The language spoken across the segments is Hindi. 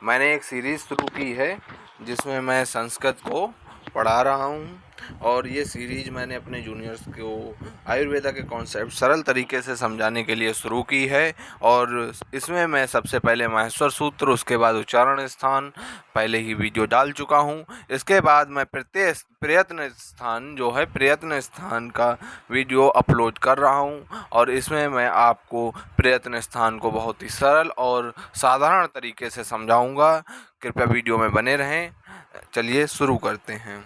मैंने एक सीरीज़ शुरू की है जिसमें मैं संस्कृत को पढ़ा रहा हूँ और ये सीरीज़ मैंने अपने जूनियर्स को आयुर्वेदा के कॉन्सेप्ट सरल तरीके से समझाने के लिए शुरू की है। और इसमें मैं सबसे पहले माहेश्वर सूत्र, उसके बाद उच्चारण स्थान पहले ही वीडियो डाल चुका हूँ। इसके बाद मैं प्रयत्न स्थान का वीडियो अपलोड कर रहा हूँ और इसमें मैं आपको प्रयत्न स्थान को बहुत ही सरल और साधारण तरीके से समझाऊंगा। कृपया वीडियो में बने रहें। चलिए शुरू करते हैं।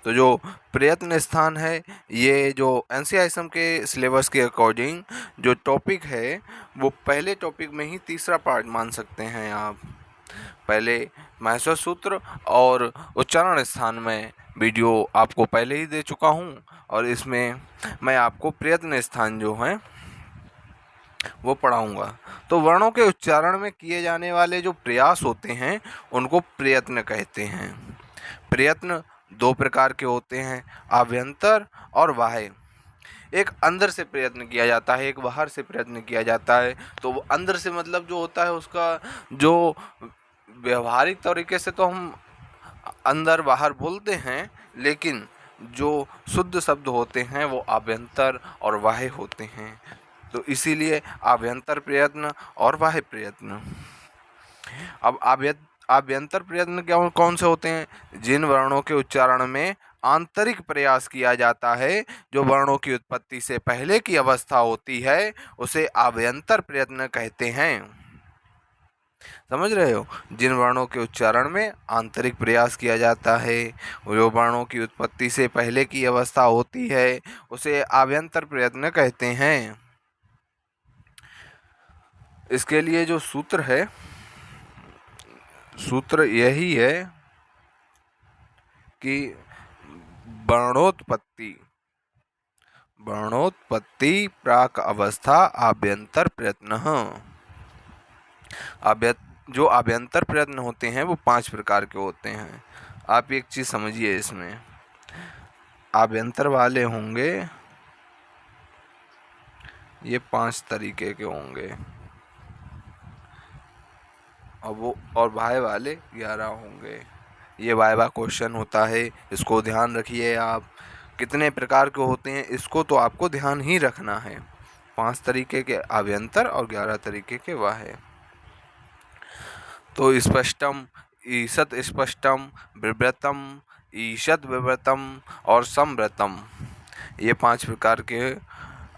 तो जो प्रयत्न स्थान है, ये जो एनसीआईएसएम के सिलेबस के अकॉर्डिंग जो टॉपिक है वो पहले टॉपिक में ही तीसरा पार्ट मान सकते हैं आप। पहले माहेश्वर सूत्र और उच्चारण स्थान में वीडियो आपको पहले ही दे चुका हूँ और इसमें मैं आपको प्रयत्न स्थान जो है वो पढ़ाऊँगा। तो वर्णों के उच्चारण में किए जाने वाले जो प्रयास होते हैं उनको प्रयत्न कहते हैं। प्रयत्न दो प्रकार के होते हैं, आभ्यंतर और बाह्य। एक अंदर से प्रयत्न किया जाता है, एक बाहर से प्रयत्न किया जाता है। तो वो अंदर से मतलब जो होता है उसका जो व्यवहारिक तरीके से तो हम अंदर बाहर बोलते हैं, लेकिन जो शुद्ध शब्द होते हैं वो आभ्यंतर और बाह्य होते हैं। तो इसीलिए आभ्यंतर प्रयत्न और बाह्य प्रयत्न। अब आभ्यंतर प्रयत्न क्या कौन से होते हैं? जिन वर्णों के उच्चारण में आंतरिक प्रयास किया जाता है, जो वर्णों की उत्पत्ति से पहले की अवस्था होती है, उसे आभ्यंतर प्रयत्न कहते हैं। समझ रहे हो? जिन वर्णों के उच्चारण में आंतरिक प्रयास किया जाता है, जो वर्णों की उत्पत्ति से पहले की अवस्था होती है, उसे आभ्यंतर प्रयत्न कहते हैं। इसके लिए जो सूत्र है, सूत्र यही है कि वर्णोत्पत्ति प्राक अवस्था आभ्यंतर प्रयत्न। जो आभ्यंतर प्रयत्न होते हैं वो 5 प्रकार के होते हैं। आप एक चीज समझिए, इसमें आभ्यंतर वाले होंगे ये 5 तरीके के होंगे और बाह्य वाले 11 होंगे। ये वाइवा क्वेश्चन होता है, इसको ध्यान रखिए आप। कितने प्रकार के होते हैं इसको तो आपको ध्यान ही रखना है। 5 तरीके के आभ्यंतर और 11 तरीके के बाह्य। तो स्पष्टम, ईषत् स्पष्टम, विव्रतम, ईषत् विव्रतम और संव्रतम, ये 5 प्रकार के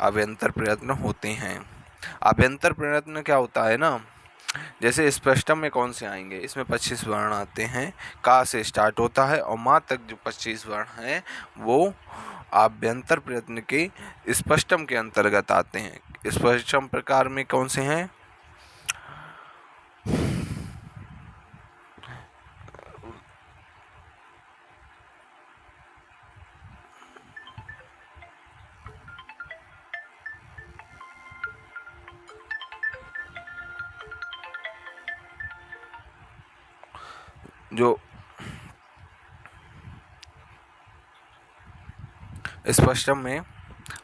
आभ्यंतर प्रयत्न होते हैं। आभ्यंतर प्रयत्न क्या होता है ना, जैसे स्पष्टम में कौन से आएंगे? इसमें 25 वर्ण आते हैं, का से स्टार्ट होता है और माँ तक जो 25 वर्ण हैं वो आभ्यंतर प्रयत्न के स्पष्टम के अंतर्गत आते हैं। स्पष्टम प्रकार में कौन से हैं? जो स्पष्टम में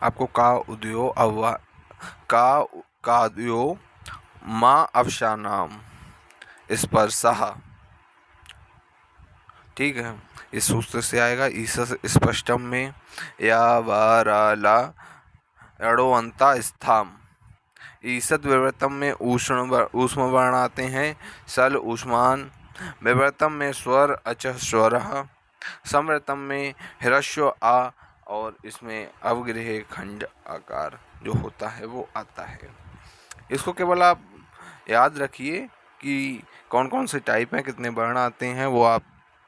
आपको का उदयो अव्वा का उदयो माँ अवसानाम स्पर्शः, ठीक है, इस सूत्र से आएगा। ईसस स्पष्टम में या वाराला अड़ोअंता स्थाम। ईसत विवर्तम में ऊष्म वर्ण आते हैं, सल ऊष्मान। विवर्तम में स्वर अचः स्वरः। संवर्तम में ह्रस्व आ और इसमें अवग्रह खंड आकार जो होता है वो आता है। इसको केवल आप याद रखिए कि कौन कौन से टाइप हैं, कितने वर्ण आते हैं, वो आप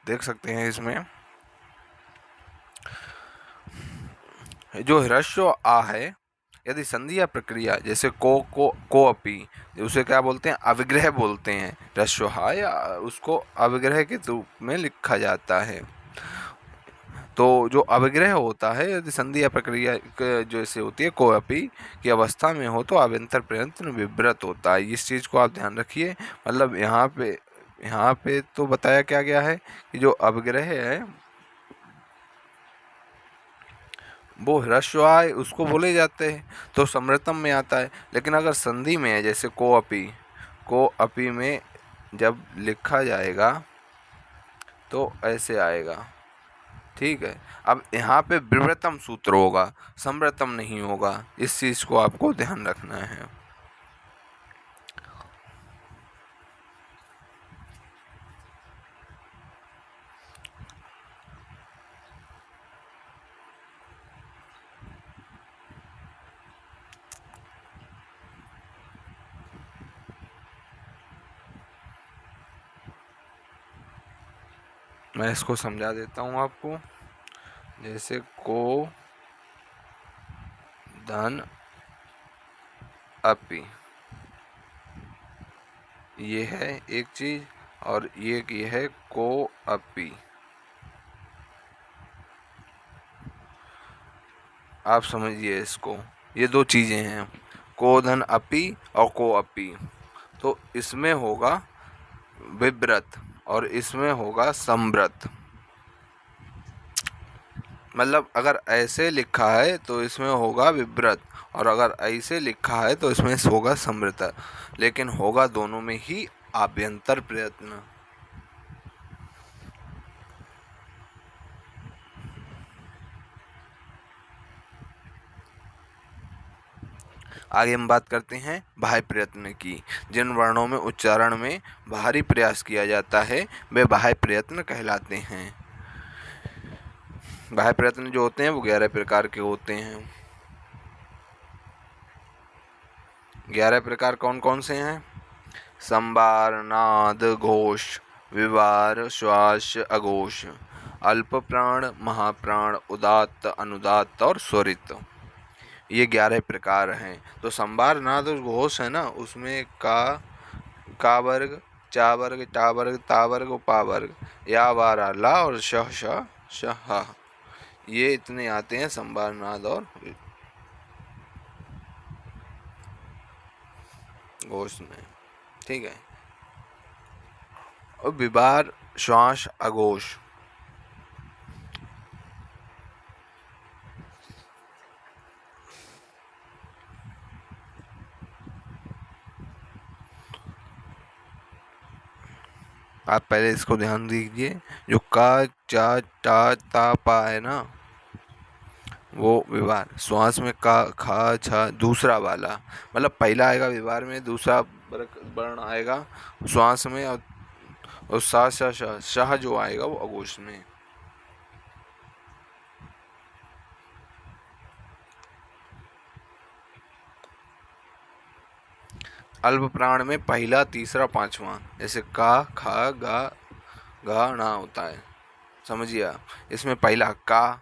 देख सकते हैं। इसमें जो ह्रस्व आ है, यदि संधि या प्रक्रिया जैसे को अपी, उसे क्या बोलते हैं? अविग्रह बोलते हैं। ह्रस्व हा या उसको अविग्रह के रूप में लिखा जाता है। तो जो अविग्रह होता है, यदि संधि या प्रक्रिया जैसे होती है को अपी की अवस्था में हो तो आभ्यंतर प्रयत्न विव्रत होता है। इस चीज़ को आप ध्यान रखिए। मतलब यहाँ पे तो बताया क्या गया है कि जो अविग्रह है वो ह्रस्व आय उसको बोले जाते हैं, तो समृतम में आता है। लेकिन अगर संधि में है, जैसे को अपी में जब लिखा जाएगा तो ऐसे आएगा। ठीक है, अब यहाँ पे विवर्तम सूत्र होगा, संवर्तम नहीं होगा। इस चीज को आपको ध्यान रखना है। मैं इसको समझा देता हूँ आपको। जैसे को धन अपी, ये है एक चीज, और ये है को अपी। आप समझिए इसको, ये दो चीजें हैं, को धन अपी और को अपी। तो इसमें होगा विव्रत और इसमें होगा संव्रत। मतलब अगर ऐसे लिखा है तो इसमें होगा विव्रत, और अगर ऐसे लिखा है तो इसमें होगा संवृत, लेकिन होगा दोनों में ही आभ्यंतर प्रयत्न। आगे हम बात करते हैं बाह्य प्रयत्न की। जिन वर्णों में उच्चारण में बाहरी प्रयास किया जाता है वे बाह्य प्रयत्न कहलाते हैं। बाह्य प्रयत्न जो होते हैं वो 11 प्रकार के होते हैं। 11 प्रकार कौन कौन से हैं? संबार, नाद, घोष, विवार, श्वास, अघोष, अल्प प्राण, महाप्राण, उदात्त, अनुदात्त और स्वरित। ये 11 प्रकार हैं। तो संबार, नाद और घोष है ना, उसमें का वर्ग, चा वर्ग, टा वर्ग, ता वर्ग, पा वर्ग, या वारा, ला और शह शह शह, ये इतने आते हैं संबार, नाद और घोष में। ठीक है, और विवार, श्वास, अघोष, आप पहले इसको ध्यान दीजिए। जो का, चा, टा, ता, पा है ना, वो विवार। श्वास में का, खा, छा दूसरा वाला, मतलब पहला आएगा विवार में, दूसरा वर्ण आएगा श्वास में, और सा, श, श, शाह जो आएगा वो अघोष में। अल्प प्राण में पहला, तीसरा, पांचवा, जैसे का, खा, गा ना होता है, समझिए आप। इसमें पहला का,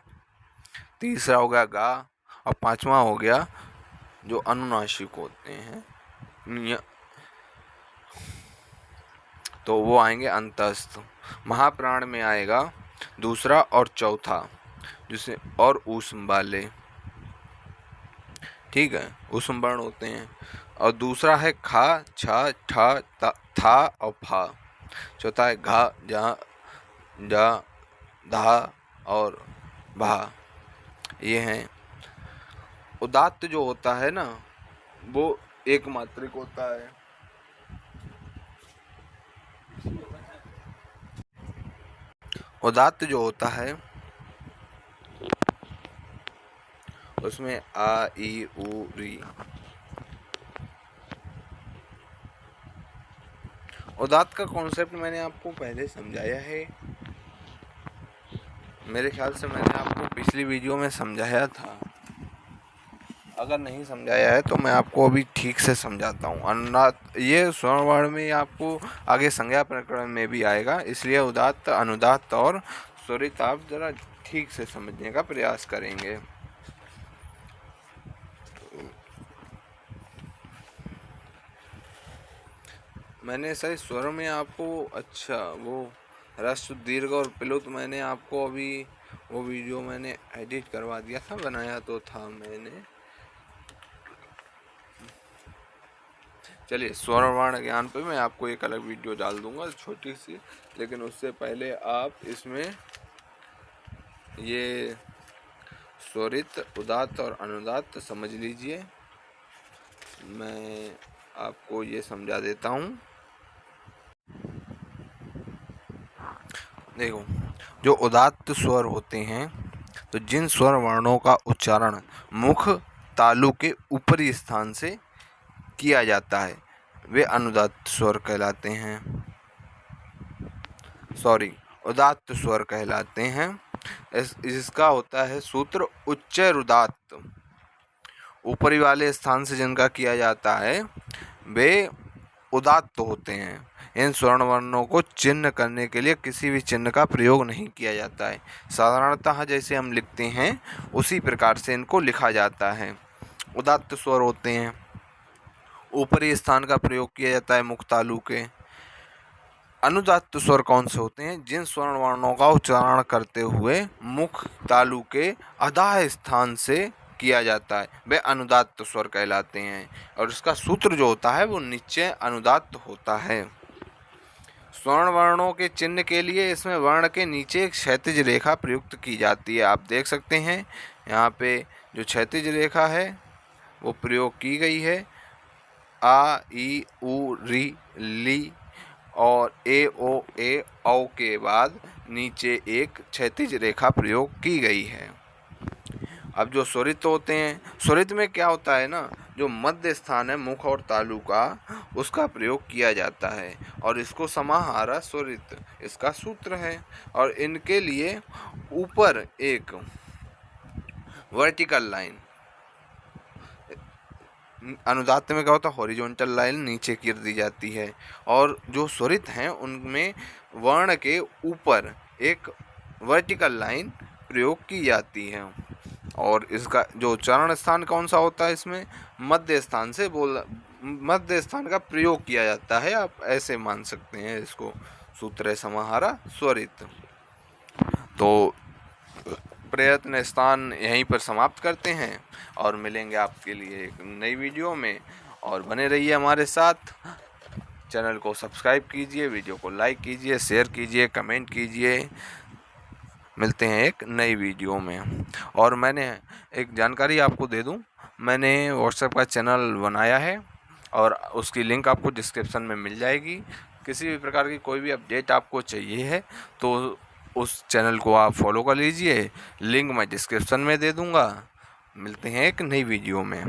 तीसरा हो गया गा, और पांचवा हो गया जो अनुनासिक होते हैं तो वो आएंगे अंतस्थ। महाप्राण में आएगा दूसरा और चौथा, जिसे और ऊष्म वाले। ठीक है, ऊष्म वर्ण होते हैं। और दूसरा है खा, छा, ठा, था और फा। चौथा है घा, जा, जा, धा और भा। ये हैं। उदात्त जो होता है ना, वो एक मात्रिक होता है। उदात्त जो होता है उसमें आ, ई, उ, री। उदात्त का कॉन्सेप्ट मैंने आपको पहले समझाया है, मेरे ख्याल से मैंने आपको पिछली वीडियो में समझाया था। अगर नहीं समझाया है तो मैं आपको अभी ठीक से समझाता हूँ। अनुदात्त ये स्वरवर्ण में आपको आगे संज्ञा प्रकरण में भी आएगा, इसलिए उदात्त, अनुदात्त और स्वरित आप जरा ठीक से समझने का प्रयास करेंगे। मैंने सही स्वर में आपको, अच्छा वो ह्रस्व, दीर्घ और प्लुत मैंने आपको अभी वो वीडियो मैंने एडिट करवा दिया था, बनाया तो था मैंने। चलिए, स्वरवर्ण ज्ञान पे मैं आपको एक अलग वीडियो डाल दूंगा छोटी सी, लेकिन उससे पहले आप इसमें ये स्वरित, उदात्त और अनुदात्त समझ लीजिए। मैं आपको ये समझा देता हूँ। देखो, जो उदात्त स्वर होते हैं, तो जिन स्वर वर्णों का उच्चारण मुख तालु के ऊपरी स्थान से किया जाता है वे अनुदात्त स्वर कहलाते हैं। उदात्त स्वर कहलाते हैं। इसका होता है सूत्र उच्चैरुदात्त। ऊपरी वाले स्थान से जिनका किया जाता है वे उदात्त होते हैं। इन स्वर्ण वर्णों को चिन्ह करने के लिए किसी भी चिन्ह का प्रयोग नहीं किया जाता है। साधारणतः जैसे हम लिखते हैं उसी प्रकार से इनको लिखा जाता है। उदात्त स्वर होते हैं, ऊपरी स्थान का प्रयोग किया जाता है मुख तालु के। अनुदात्त स्वर कौन से होते हैं? जिन स्वर्ण वर्णों का उच्चारण करते हुए मुख तालु के अधः स्थान से किया जाता है वे अनुदात्त स्वर कहलाते हैं। और इसका सूत्र जो होता है वो निश्चय अनुदात्त होता है। स्वर्ण वर्णों के चिन्ह के लिए इसमें वर्ण के नीचे एक क्षैतिज रेखा प्रयुक्त की जाती है। आप देख सकते हैं यहाँ पे जो क्षैतिज रेखा है वो प्रयोग की गई है। आ ई उ री ली और ए ओ ए औ के बाद नीचे एक क्षैतिज रेखा प्रयोग की गई है। अब जो स्वरित होते हैं, स्वरित में क्या होता है ना, जो मध्य स्थान है मुख और तालु का उसका प्रयोग किया जाता है और इसको समाहारा स्वरित इसका सूत्र है। और इनके लिए ऊपर एक वर्टिकल लाइन, अनुदात्त में क्या होता है हॉरिजॉन्टल लाइन नीचे गिर दी जाती है। और जो स्वरित हैं उनमें वर्ण के ऊपर एक वर्टिकल लाइन प्रयोग की जाती है। और इसका जो उच्चारण स्थान कौन सा होता है, इसमें मध्य स्थान का प्रयोग किया जाता है। आप ऐसे मान सकते हैं इसको, सूत्र समाहारा स्वरित। तो प्रयत्न स्थान यहीं पर समाप्त करते हैं और मिलेंगे आपके लिए एक नई वीडियो में। और बने रहिए हमारे साथ। चैनल को सब्सक्राइब कीजिए, वीडियो को लाइक कीजिए, शेयर कीजिए, कमेंट कीजिए। मिलते हैं एक नई वीडियो में। और मैंने एक जानकारी आपको दे दूं, मैंने व्हाट्सएप का चैनल बनाया है और उसकी लिंक आपको डिस्क्रिप्शन में मिल जाएगी। किसी भी प्रकार की कोई भी अपडेट आपको चाहिए है तो उस चैनल को आप फॉलो कर लीजिए। लिंक मैं डिस्क्रिप्शन में दे दूंगा। मिलते हैं एक नई वीडियो में।